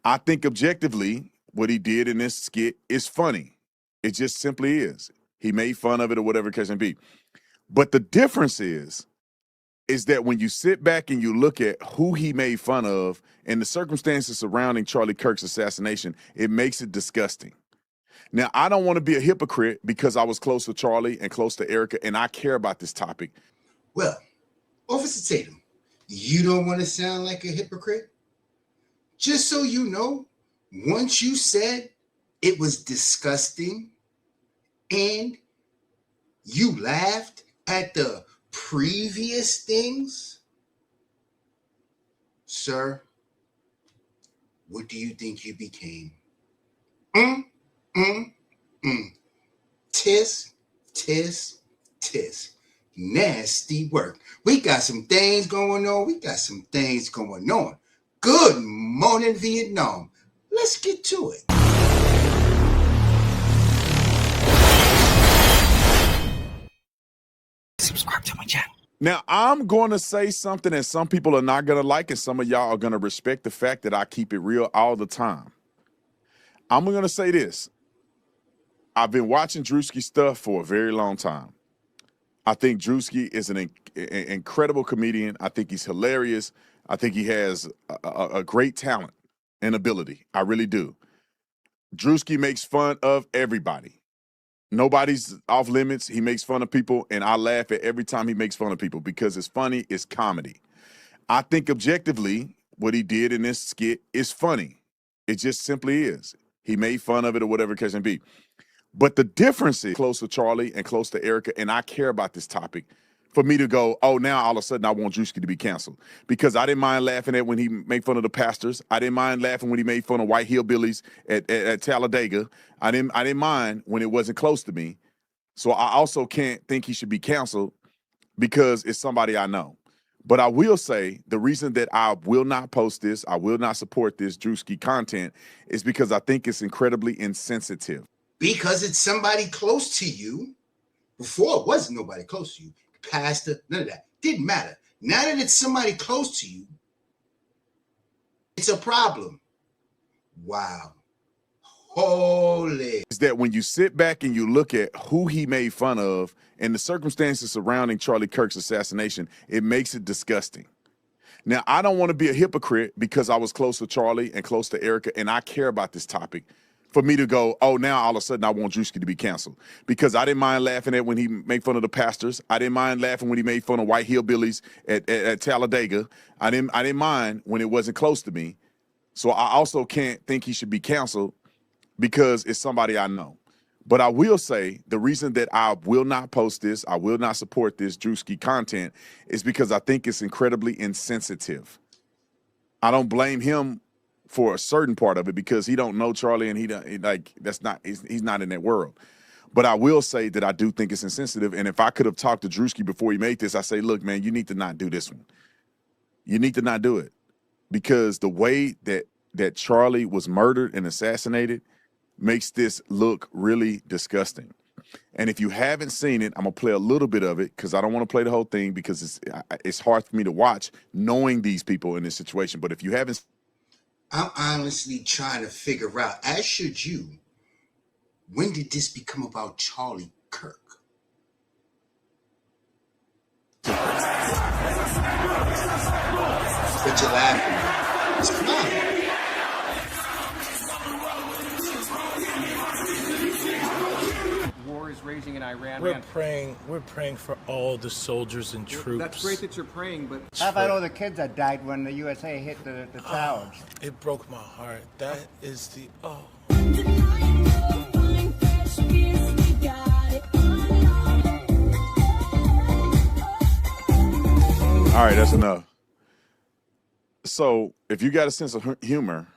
I think objectively, what he did in this skit is funny. It just simply is. He made fun of it or whatever the case may be. But the difference is that when you sit back and you look at who he made fun of and the circumstances surrounding Charlie Kirk's assassination, it makes it disgusting. Now, I don't want to be a hypocrite because I was close to Charlie and close to Erica, and I care about this topic. Well, Officer Tatum, you don't want to sound like a hypocrite? Just so you know, once you said it was disgusting and you laughed at the previous things, sir, what do you think you became? Tis, tis, tis. Nasty work. We got some things going on. Good morning, Vietnam. Let's get to it. Subscribe to my channel. Now, I'm going to say something that some people are not going to like, and some of y'all are going to respect the fact that I keep it real all the time. I'm going to say this. I've been watching Drewski stuff for a very long time. I think Drewski is an incredible comedian. I think he's hilarious. I think he has a great talent and ability. I really do. Drewski makes fun of everybody. Nobody's off limits. He makes fun of people, and I laugh at every time he makes fun of people because it's funny, it's comedy. I think objectively, what he did in this skit is funny. It just simply is. He made fun of it or whatever the case may be. But the difference is close to Charlie and close to Erica, and I care about this topic, for me to go, oh, now all of a sudden I want Drewski to be canceled. Because I didn't mind laughing at when he made fun of the pastors. I didn't mind laughing when he made fun of white hillbillies at Talladega. I didn't mind when it wasn't close to me. So I also can't think he should be canceled because it's somebody I know. But I will say the reason that I will not post this, I will not support this Drewski content is because I think it's incredibly insensitive. Because it's somebody close to you. Before it wasn't nobody close to you. Pastor, none of that. Didn't matter. Now that it's somebody close to you, it's a problem. Wow. Holy. Is that when you sit back and you look at who he made fun of and the circumstances surrounding Charlie Kirk's assassination, it makes it disgusting. Now, I don't want to be a hypocrite because I was close to Charlie and close to Erica, and I care about this topic, for me to go, oh, now all of a sudden I want Drewski to be canceled. Because I didn't mind laughing at when he made fun of the pastors. I didn't mind laughing when he made fun of white hillbillies at Talladega. I didn't mind when it wasn't close to me. So I also can't think he should be canceled because it's somebody I know. But I will say the reason that I will not post this, I will not support this Drewski content is because I think it's incredibly insensitive. I don't blame him for a certain part of it because he don't know Charlie and he's not in that world. But I will say that I do think it's insensitive. And if I could have talked to Drewski before he made this, I say, look, man, you need to not do this one. You need to not do it because the way that Charlie was murdered and assassinated makes this look really disgusting. And if you haven't seen it, I'm gonna play a little bit of it because I don't want to play the whole thing because it's hard for me to watch knowing these people in this situation. But if you haven't, I'm honestly trying to figure out, as should you, when did this become about Charlie Kirk? But you're laughing. It's fine. War is raging in Iran. We're praying for all the soldiers and troops. That's great that you're praying, but how about all the kids that died when the USA hit the towers? It broke my heart. That is the All right, that's enough. So if you got a sense of humor,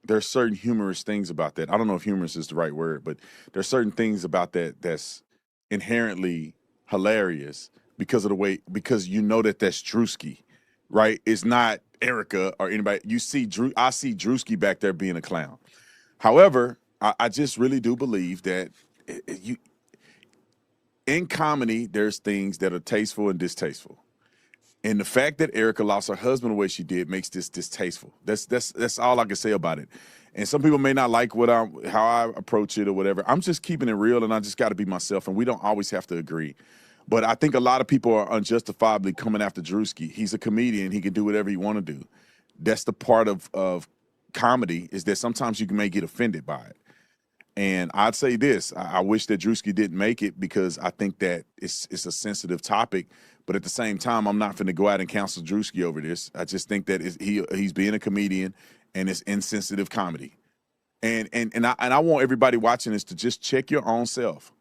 there's certain humorous things about that. I don't know if humorous is the right word, but there's certain things about that that's inherently hilarious because of the way, because you know that that's Drewski, right? It's not Erica or anybody. I see Drewski back there being a clown. However, I just really do believe that in comedy, there's things that are tasteful and distasteful. And the fact that Erica lost her husband the way she did makes this distasteful. That's all I can say about it. And some people may not like how I approach it or whatever. I'm just keeping it real, and I just got to be myself. And we don't always have to agree. But I think a lot of people are unjustifiably coming after Drewski. He's a comedian. He can do whatever he want to do. That's the part of comedy, is that sometimes you may get offended by it. And I'd say this: I wish that Drewski didn't make it, because I think that it's a sensitive topic. But at the same time, I'm not going to go out and counsel Drewski over this. I just think that he's being a comedian, and it's insensitive comedy. And I want everybody watching this to just check your own self.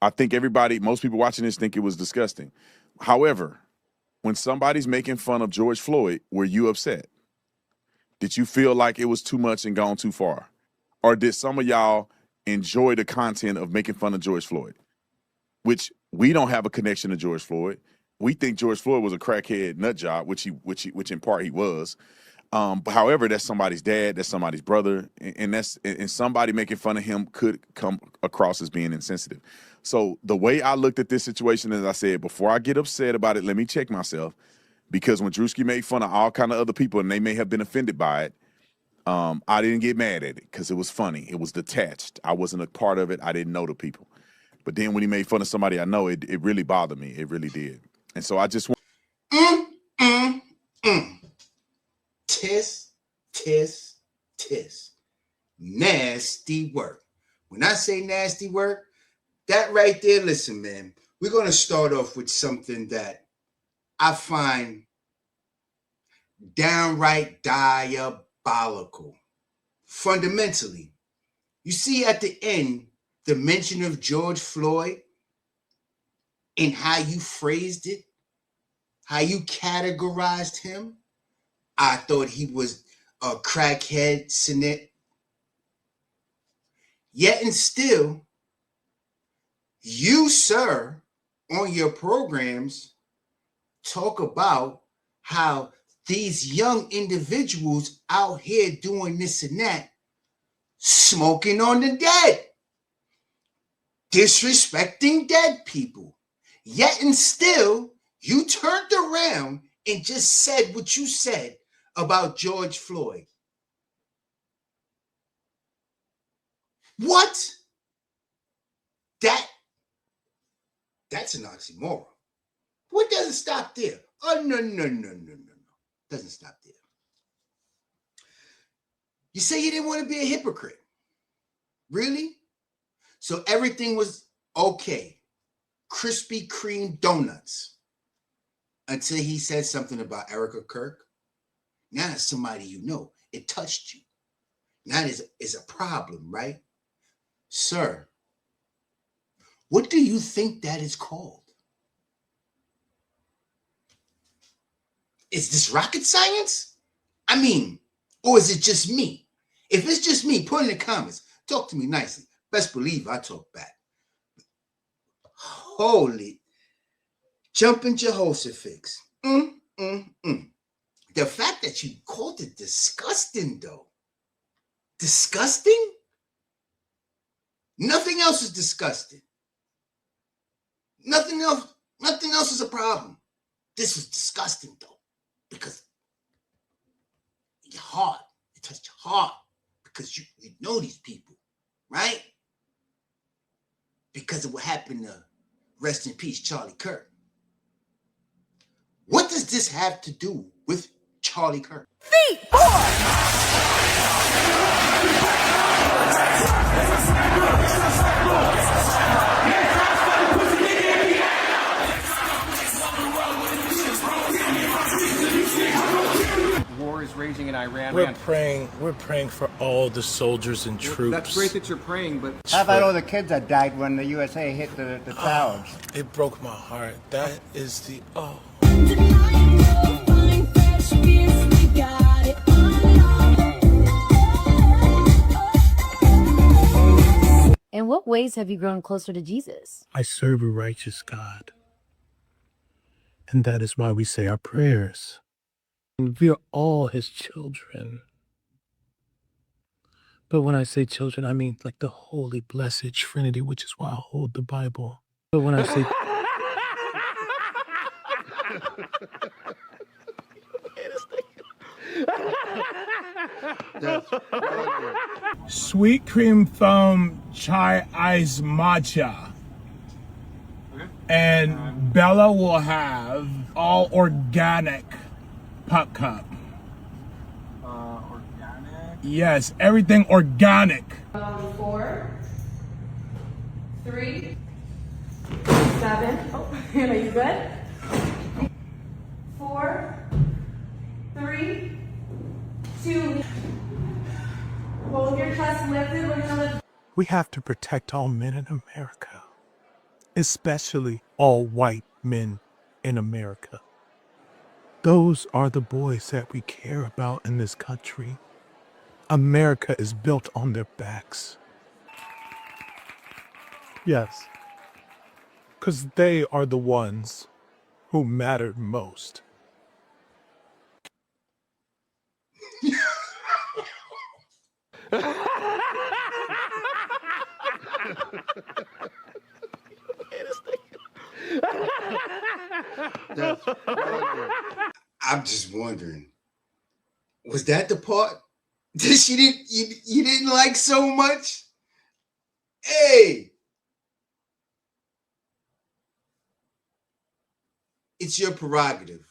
I think most people watching this think it was disgusting. However, when somebody's making fun of George Floyd, were you upset? Did you feel like it was too much and gone too far? Or did some of y'all enjoy the content of making fun of George Floyd? Which we don't have a connection to George Floyd. We think George Floyd was a crackhead nut job, which in part he was. But however, that's somebody's dad, that's somebody's brother, and somebody making fun of him could come across as being insensitive. So the way I looked at this situation, as I said, before I get upset about it, let me check myself, because when Drewski made fun of all kind of other people and they may have been offended by it, I didn't get mad at it because it was funny. It was detached. I wasn't a part of it. I didn't know the people. But then when he made fun of somebody I know, it really bothered me. It really did. And so I just want. Tis, tis, tis. Nasty work. When I say nasty work, that right there, listen, man, we're going to start off with something that I find downright diabolical. Fundamentally, you see at the end, the mention of George Floyd and how you phrased it, how you categorized him. I thought he was a crackhead, cynic. Yet and still, you, sir, on your programs, talk about how these young individuals out here doing this and that, smoking on the dead, disrespecting dead people. Yet and still, you turned around and just said what you said about George Floyd. What? That's an oxymoron. What doesn't stop there? Oh, no. Doesn't stop there. You say you didn't want to be a hypocrite. Really? So everything was okay. Krispy Kreme donuts. Until he said something about Erica Kirk. Now that's somebody you know. It touched you. Now is a problem, right? Sir, what do you think that is called? Is this rocket science? I mean, or is it just me? If it's just me, put in the comments. Talk to me nicely. Best believe I talk back. Holy jumping Jehoshaphat. The fact that you called it disgusting, though. Disgusting? Nothing else is disgusting. Nothing else is a problem. This was disgusting, though, because your heart, it touched your heart, because you know these people, right? Because of what happened to, rest in peace, Charlie Kirk. What does this have to do with Charlie Kirk? Feet forward! War is raging in Iran. We're praying for all the soldiers and troops. That's great that you're praying, but How about all the kids that died when the USA hit the towers? It broke my heart. That is the In what ways have you grown closer to Jesus? I serve a righteous God. And that is why we say our prayers. And we are all his children. But when I say children, I mean like the holy, blessed Trinity, which is why I hold the Bible. But when I say Sweet cream foam chai ice matcha. And Bella will have all organic puck cup. Organic. Yes, everything organic. 4, 3, 7. Oh, are you good? 4, 3, 2. Hold your chest lifted. We're gonna lift. We have to protect all men in America, especially all white men in America. Those are the boys that we care about in this country. America is built on their backs. Yes, because they are the ones who mattered most. I'm just wondering, was that the part that you didn't like so much? Hey, it's your prerogative.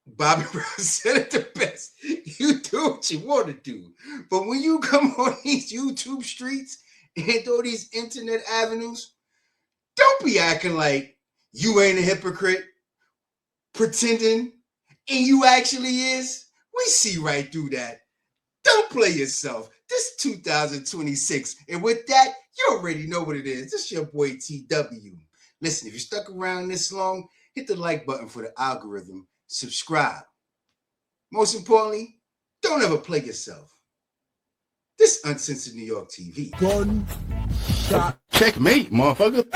Bobby Brown said it the best. You do what you want to do. But when you come on these YouTube streets and all these internet avenues, don't be acting like you ain't a hypocrite, pretending, and you actually is. We see right through that. Don't play yourself. This 2026. And with that, you already know what it is. This is your boy TW. Listen, if you stuck around this long, hit the like button for the algorithm. Subscribe. Most importantly, don't ever play yourself. This Uncensored New York TV. Gun shot. Checkmate, motherfucker.